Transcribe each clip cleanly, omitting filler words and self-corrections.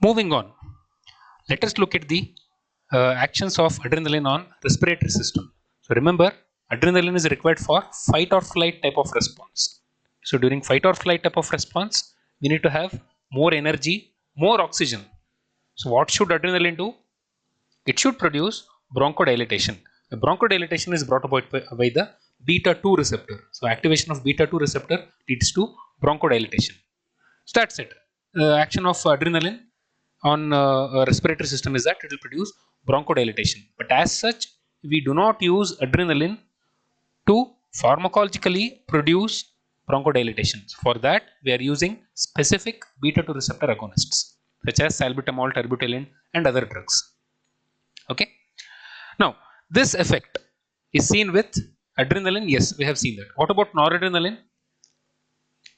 Moving on, let us look at the actions of adrenaline on respiratory system. So remember, adrenaline is required for fight or flight type of response. So during fight or flight type of response, we need to have more energy, more oxygen. So what should adrenaline do? It should produce bronchodilation. The bronchodilation is brought about by the beta 2 receptor. So activation of beta 2 receptor leads to bronchodilation. So that's it. Action of adrenaline on respiratory system is that it will produce bronchodilation. But as such, we do not use adrenaline to pharmacologically produce bronchodilation. For that, we are using specific beta 2 receptor agonists such as salbutamol, terbutaline, and other drugs. Okay. Now, this effect is seen with adrenaline. Yes, we have seen that. What about noradrenaline?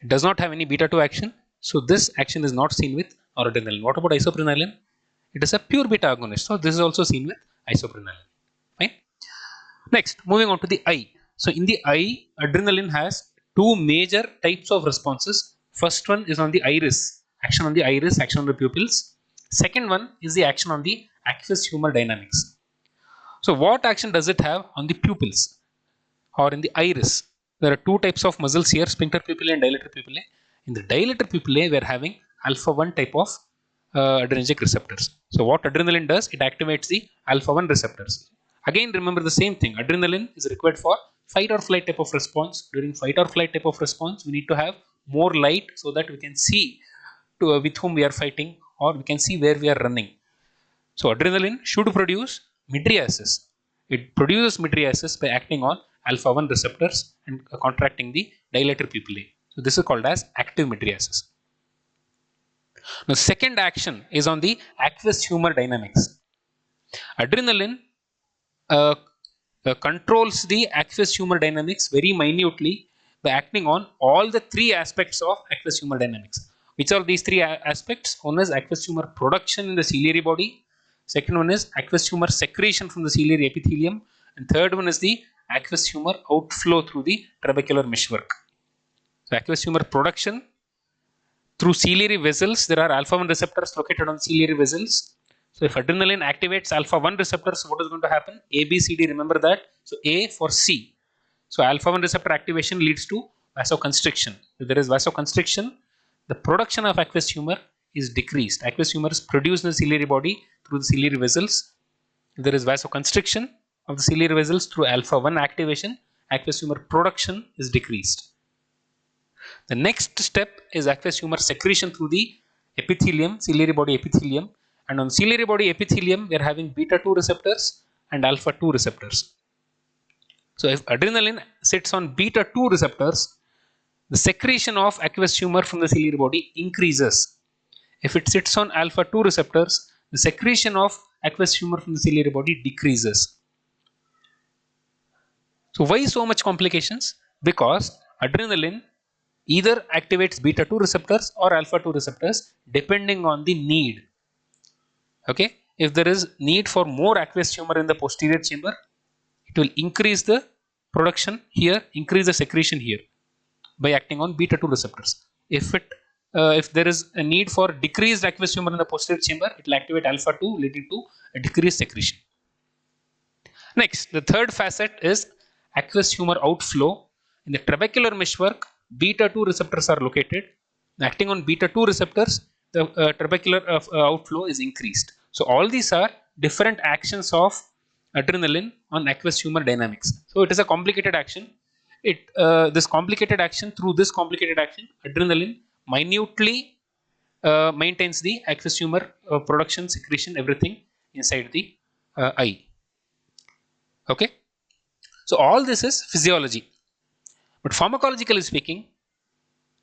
It does not have any beta 2 action. So, this action is not seen with noradrenaline. What about isoprenaline? It is a pure beta agonist. So, this is also seen with isoprenaline. Fine. Next, moving on to the eye. So, in the eye, adrenaline has two major types of responses. First one is on the iris, action on the iris, action on the pupils. Second one is the action on the aqueous humor dynamics. So, what action does it have on the pupils or in the iris? There are two types of muscles here, sphincter pupillae and dilator pupillae. In the dilator pupillae, we are having alpha 1 type of adrenergic receptors. So, what adrenaline does? It activates the alpha 1 receptors. Again, remember the same thing. Adrenaline is required for fight or flight type of response. During fight or flight type of response, we need to have more light so that we can see with whom we are fighting, or we can see where we are running. So, adrenaline should produce mydriasis. It produces mydriasis by acting on alpha 1 receptors and contracting the dilator pupillae. So, this is called as active mydriasis. Now, second action is on the aqueous humor dynamics. Adrenaline controls the aqueous humor dynamics very minutely by acting on all the three aspects of aqueous humor dynamics. Which are these three aspects? One is aqueous humor production in the ciliary body. Second one is aqueous humor secretion from the ciliary epithelium. And third one is the aqueous humor outflow through the trabecular meshwork. So, aqueous humor production through ciliary vessels, there are alpha 1 receptors located on ciliary vessels. So, if adrenaline activates alpha 1 receptors, what is going to happen? A, B, C, D, remember that. So, A for C. So, alpha 1 receptor activation leads to vasoconstriction. If there is vasoconstriction, the production of aqueous humor is decreased. Aqueous humor is produced in the ciliary body through the ciliary vessels. If there is vasoconstriction of the ciliary vessels through alpha 1 activation, aqueous humor production is decreased. The next step is aqueous humor secretion through the epithelium, ciliary body epithelium. And on ciliary body epithelium, we are having beta 2 receptors and alpha 2 receptors. So, if adrenaline sits on beta 2 receptors, the secretion of aqueous humor from the ciliary body increases. If it sits on alpha 2 receptors, the secretion of aqueous humor from the ciliary body decreases. So, why so much complications? Because adrenaline either activates beta 2 receptors or alpha 2 receptors depending on the need. Okay, if there is need for more aqueous humor in the posterior chamber, it will increase the production here, increase the secretion here by acting on beta 2 receptors. If there is a need for decreased aqueous humor in the posterior chamber, it will activate alpha 2, leading to a decreased secretion. Next, the third facet is aqueous humor outflow. In the trabecular meshwork, beta 2 receptors are located. Acting on beta 2 receptors, the trabecular outflow is increased. So, all these are different actions of adrenaline on aqueous humor dynamics. So, it is a complicated action. This complicated action, through this complicated action, adrenaline minutely maintains the aqueous humor production, secretion, everything inside the eye. Okay. So, all this is physiology. But pharmacologically speaking,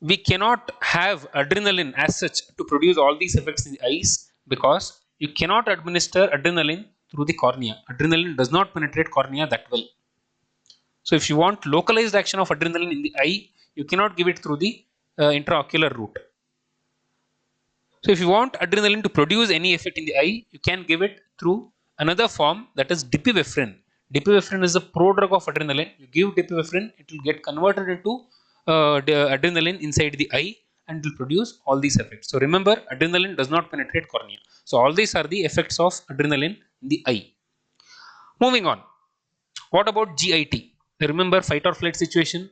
we cannot have adrenaline as such to produce all these effects in the eyes, because you cannot administer adrenaline through the cornea. Adrenaline does not penetrate cornea that well. So, if you want localized action of adrenaline in the eye, you cannot give it through the intraocular route. So, if you want adrenaline to produce any effect in the eye, you can give it through another form, that is dipivefrin. Dipivefrin is a prodrug of adrenaline. You give dipivefrin, it will get converted into adrenaline inside the eye, and will produce all these effects. So remember, adrenaline does not penetrate cornea. So all these are the effects of adrenaline in the eye. Moving on. What about GIT? Remember fight or flight situation.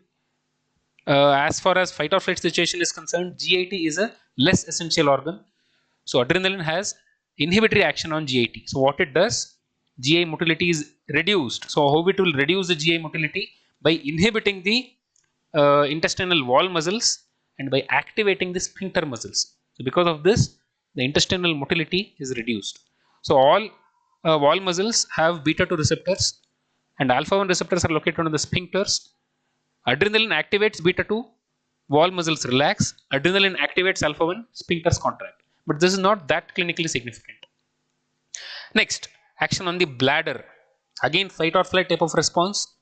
As far as fight or flight situation is concerned, GIT is a less essential organ. So adrenaline has inhibitory action on GIT. So what it does, GI motility is reduced. So how it will reduce the GI motility? By inhibiting the intestinal wall muscles and by activating the sphincter muscles. So because of this, the intestinal motility is reduced. So all wall muscles have beta 2 receptors and alpha 1 receptors are located on the sphincters. Adrenaline activates beta 2, wall muscles relax. Adrenaline activates alpha 1, sphincters contract. But this is not that clinically significant. Next, action on the bladder. Again, fight or flight type of response.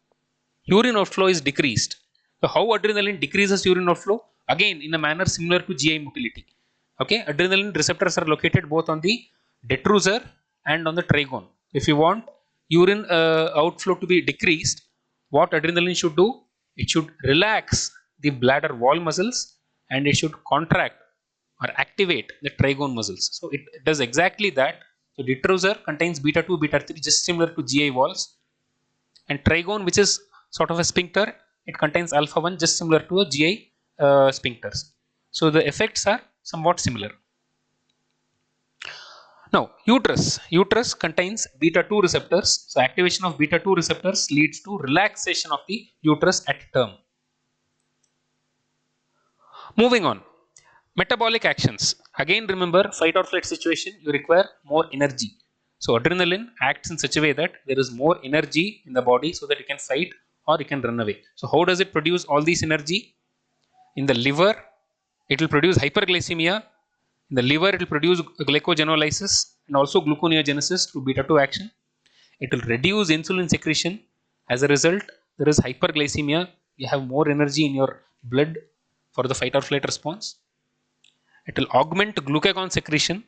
Urine outflow is decreased. So, how adrenaline decreases urine outflow? Again, in a manner similar to GI motility. Okay, adrenaline receptors are located both on the detrusor and on the trigone. If you want urine outflow to be decreased, what adrenaline should do? It should relax the bladder wall muscles and it should contract or activate the trigone muscles. So it does exactly that. So detrusor contains beta 2, beta 3, just similar to GI walls, and trigone, which is sort of a sphincter, it contains alpha 1, just similar to a GI sphincters. So the effects are somewhat similar. Now, uterus contains beta 2 receptors. So activation of beta 2 receptors leads to relaxation of the uterus at term. Moving on. Metabolic actions. Again, remember, fight or flight situation, you require more energy. So adrenaline acts in such a way that there is more energy in the body so that you can fight or you can run away. So how does it produce all this energy? In the liver, it will produce hyperglycemia. In the liver, it will produce glycogenolysis and also gluconeogenesis through beta 2 action. It will reduce insulin secretion. As a result, there is hyperglycemia. You have more energy in your blood for the fight or flight response. It will augment glucagon secretion.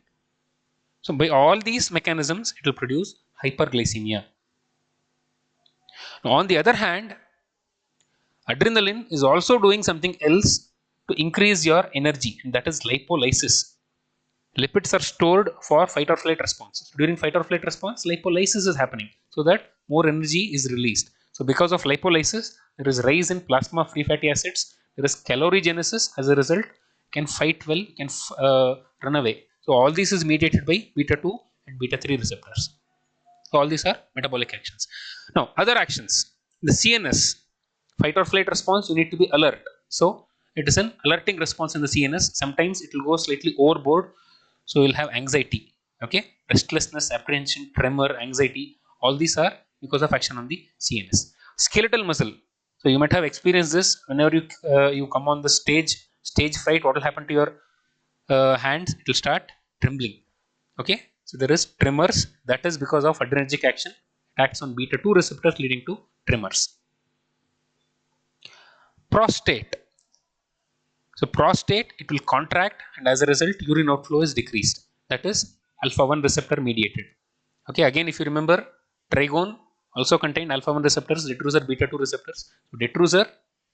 So by all these mechanisms, it will produce hyperglycemia. Now, on the other hand, adrenaline is also doing something else to increase your energy, and that is lipolysis. Lipids are stored for fight or flight response. During fight or flight response, lipolysis is happening so that more energy is released. So because of lipolysis, there is rise in plasma free fatty acids. There is calorigenesis. As a result, can fight well, can run away. So all this is mediated by beta 2 and beta 3 receptors. So all these are metabolic actions. Now other actions. The CNS, fight or flight response, you need to be alert. So it is an alerting response in the CNS. Sometimes it will go slightly overboard. So you'll have anxiety, okay, restlessness, apprehension, tremor, anxiety. All these are because of action on the CNS. Skeletal muscle. So you might have experienced this whenever you come on the stage fright. What will happen to your hands? It will start trembling. Okay, so there is tremors. That is because of adrenergic action. It acts on beta 2 receptors, leading to tremors. Prostate. So prostate, it will contract and as a result urine outflow is decreased. That is alpha 1 receptor mediated. Okay, again if you remember, trigone also contain alpha 1 receptors, detrusor beta 2 receptors. So detrusor,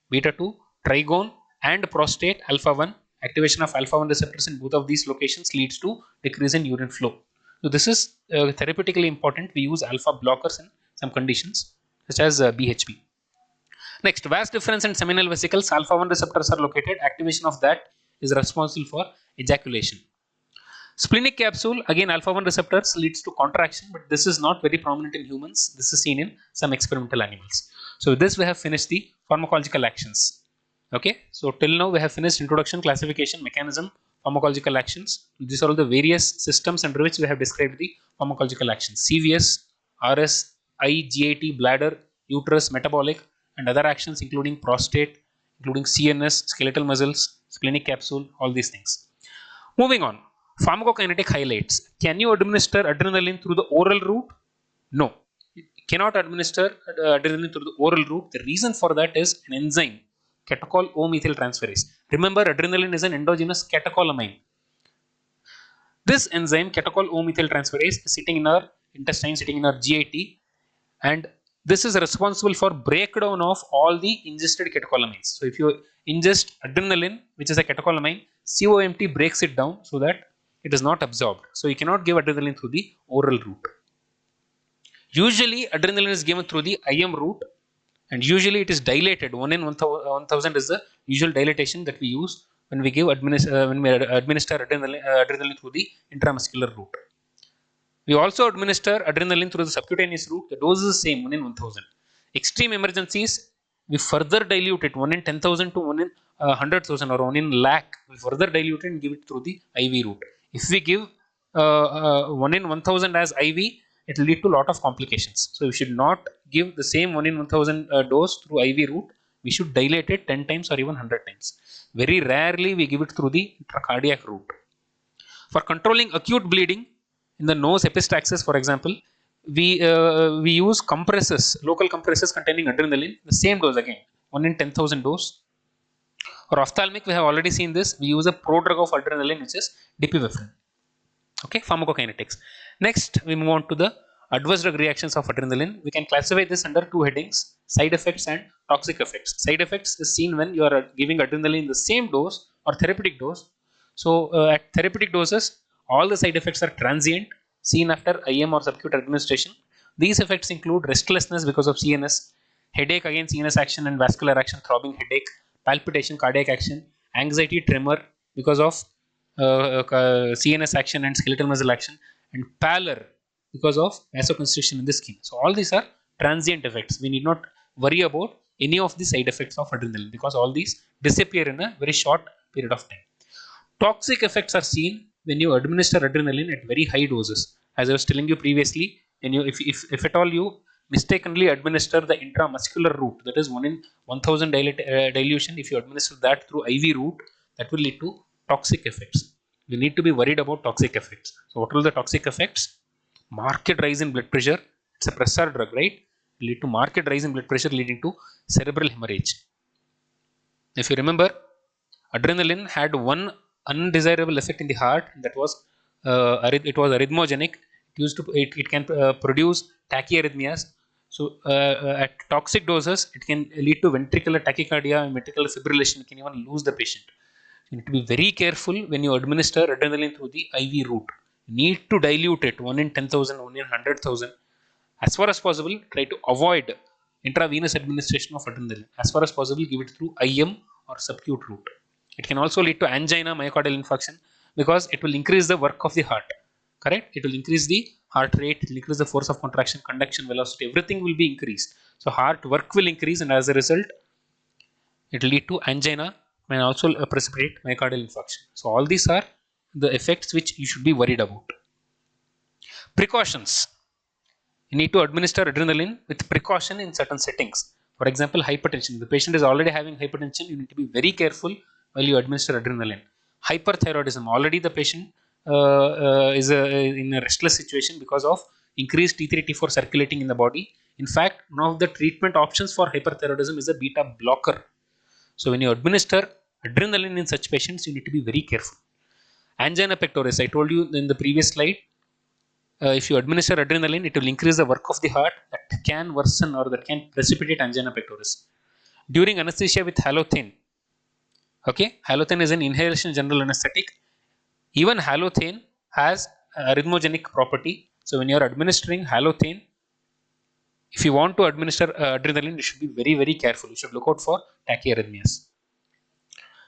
beta 2, trigone and prostate alpha 1, activation of alpha 1 receptors in both of these locations leads to decrease in urine flow. So this is therapeutically important. We use alpha blockers in some conditions such as BHP. Next, vas deferens and seminal vesicles, alpha 1 receptors are located. Activation of that is responsible for ejaculation. Splenic capsule, again alpha 1 receptors leads to contraction, but this is not very prominent in humans. This is seen in some experimental animals. So with this we have finished the pharmacological actions. Okay, so till now we have finished introduction, classification, mechanism, pharmacological actions. These are all the various systems under which we have described the pharmacological actions. CVS, RS, I, GIT, bladder, uterus, metabolic, and other actions including prostate, including CNS, skeletal muscles, splenic capsule, all these things. Moving on, pharmacokinetic highlights. Can you administer adrenaline through the oral route? No, you cannot administer adrenaline through the oral route. The reason for that is an enzyme, catechol O-methyl transferase. Remember, adrenaline is an endogenous catecholamine. This enzyme, catechol O-methyl transferase, is sitting in our intestine, sitting in our GIT, and This is responsible for breakdown of all the ingested catecholamines. So if you ingest adrenaline, which is a catecholamine, COMT breaks it down so that it is not absorbed. So you cannot give adrenaline through the oral route. Usually adrenaline is given through the IM route, and usually it is dilated. 1 in 1000 is the usual dilatation that we use when we give administer adrenaline through the intramuscular route. We also administer adrenaline through the subcutaneous route. The dose is the same, 1 in 1000. Extreme emergencies, we further dilute it, 1 in 10,000 to 1 in 100,000 or 1 in lakh. We further dilute it and give it through the IV route. If we give 1 in 1000 as IV, it will lead to a lot of complications. So we should not give the same 1 in 1000 dose through IV route. We should dilate it 10 times or even 100 times. Very rarely we give it through the intracardiac route. For controlling acute bleeding, in the nose epistaxis, for example, we use compresses, local compresses containing adrenaline, the same dose again, 1 in 10,000 dose. For ophthalmic, we have already seen this. We use a prodrug of adrenaline, which is dipivefrin. Okay, pharmacokinetics. Next, we move on to the adverse drug reactions of adrenaline. We can classify this under two headings: side effects and toxic effects. Side effects is seen when you are giving adrenaline the same dose or therapeutic dose. So, at therapeutic doses, all the side effects are transient, seen after IM or subcutaneous administration. These effects include restlessness because of CNS, headache again CNS action and vascular action, throbbing headache, palpitation, cardiac action, anxiety, tremor because of CNS action and skeletal muscle action, and pallor because of vasoconstriction in the skin. So all these are transient effects. We need not worry about any of the side effects of adrenaline because all these disappear in a very short period of time. Toxic effects are seen when you administer adrenaline at very high doses. As I was telling you previously, if at all you mistakenly administer the intramuscular route, that is 1 in 1000 dilution, if you administer that through IV route, that will lead to toxic effects. We need to be worried about toxic effects. So what are the toxic effects? Marked rise in blood pressure. It's a pressor drug, right? Lead to marked rise in blood pressure leading to cerebral hemorrhage. If you remember, adrenaline had one undesirable effect in the heart, that was it was arrhythmogenic. It can produce tachyarrhythmias. So at toxic doses, it can lead to ventricular tachycardia and ventricular fibrillation. You can even lose the patient. You need to be very careful when you administer adrenaline through the IV route. You need to dilute it, 1 in 10,000, 1 in 100,000. As far as possible, try to avoid intravenous administration of adrenaline. As far as possible, give it through IM or subcutaneous route. It can also lead to angina, myocardial infarction, because it will increase the work of the heart. Correct? It will increase the heart rate, it will increase the force of contraction, conduction, velocity, everything will be increased. So heart work will increase, and as a result, it will lead to angina and also precipitate myocardial infarction. So all these are the effects which you should be worried about. Precautions. You need to administer adrenaline with precaution in certain settings. For example, hypertension. The patient is already having hypertension. You need to be very careful while you administer adrenaline. Hyperthyroidism. Already the patient is in a restless situation because of increased T3, T4 circulating in the body. In fact, one of the treatment options for hyperthyroidism is a beta blocker. So when you administer adrenaline in such patients, you need to be very careful. Angina pectoris. I told you in the previous slide, if you administer adrenaline, it will increase the work of the heart, that can worsen or that can precipitate angina pectoris. During anesthesia with halothane, okay, halothane is an inhalation general anesthetic. Even halothane has arrhythmogenic property. So when you are administering halothane, if you want to administer adrenaline, you should be very, very careful. You should look out for tachyarrhythmias.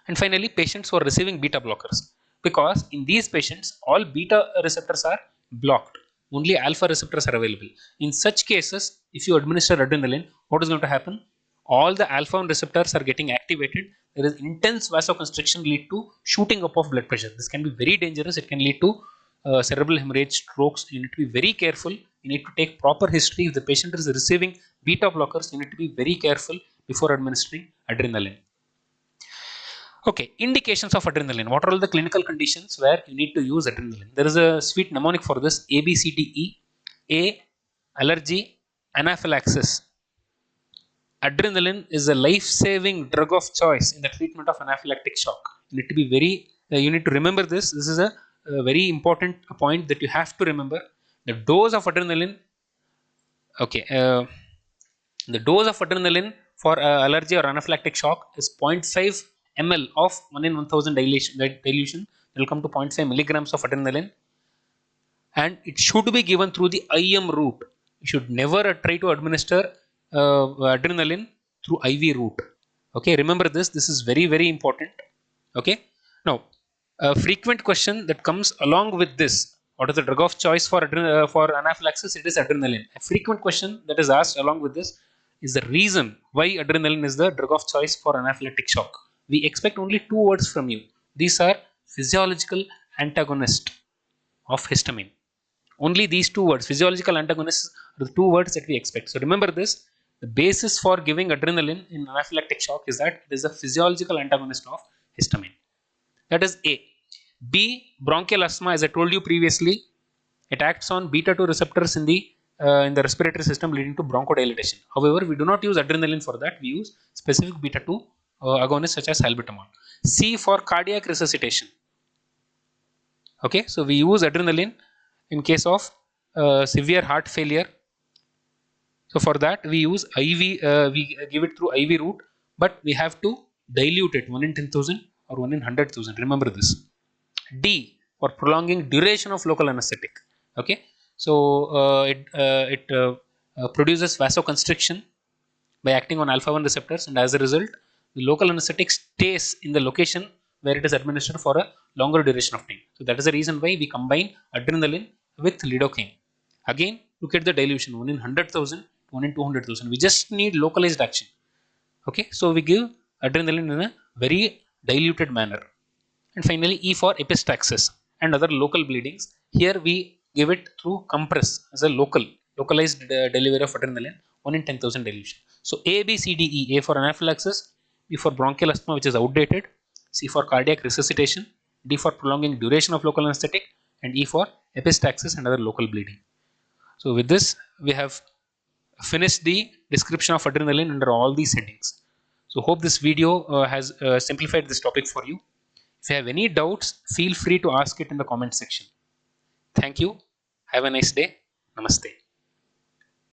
And finally, patients who are receiving beta blockers, because in these patients, all beta receptors are blocked. Only alpha receptors are available. In such cases, if you administer adrenaline, what is going to happen? All the alpha 1 receptors are getting activated. There is intense vasoconstriction lead to shooting up of blood pressure. This can be very dangerous. It can lead to cerebral hemorrhage, strokes. You need to be very careful. You need to take proper history. If the patient is receiving beta blockers, you need to be very careful before administering adrenaline. Okay, indications of adrenaline. What are all the clinical conditions where you need to use adrenaline? There is a sweet mnemonic for this: A, B, C, D, E. A, allergy, anaphylaxis. Adrenaline is a life-saving drug of choice in the treatment of anaphylactic shock. You need to be very, you need to remember this. This is a very important point that you have to remember. The dose of adrenaline, okay, The dose of adrenaline for allergy or anaphylactic shock is 0.5 ml of 1 in 1000 dilution. It will come to 0.5 milligrams of adrenaline, and it should be given through the IM route. You should never try to administer adrenaline through IV route. Okay, remember this. This is very, very important. Okay, now a frequent question that comes along with this: what is the drug of choice for anaphylaxis? It is adrenaline. A frequent question that is asked along with this is the reason why adrenaline is the drug of choice for anaphylactic shock. We expect only two words from you. These are physiological antagonist of histamine. Only these two words, physiological antagonists, are the two words that we expect. So remember this: the basis for giving adrenaline in anaphylactic shock is that it is a physiological antagonist of histamine. That is A. B. Bronchial asthma, as I told you previously, it acts on beta 2 receptors in the respiratory system, leading to bronchodilation. However, we do not use adrenaline for that. We use specific beta 2 agonists such as salbutamol. C. For cardiac resuscitation. Okay, so we use adrenaline in case of severe heart failure. So for that we use IV, we give it through IV route, but we have to dilute it 1 in 10,000 or 1 in 100,000. Remember this. D. For prolonging duration of local anesthetic. Okay, so it produces vasoconstriction by acting on alpha 1 receptors, and as a result the local anesthetic stays in the location where it is administered for a longer duration of time. So that is the reason why we combine adrenaline with lidocaine. Again, look at the dilution: 1 in 100,000, 1 in 200,000. We just need localized action. Okay, so we give adrenaline in a very diluted manner. And finally, E for epistaxis and other local bleedings. Here we give it through compress as a localized delivery of adrenaline, 1 in 10,000 dilution. So A, B, C, D, E. A for anaphylaxis, B for bronchial asthma, which is outdated, C for cardiac resuscitation, D for prolonging duration of local anesthetic, and E for epistaxis and other local bleeding. So with this, we have finished the description of adrenaline under all these headings. So hope this video has simplified this topic for you. If you have any doubts, feel free to ask it in the comment section. Thank you. Have a nice day. Namaste.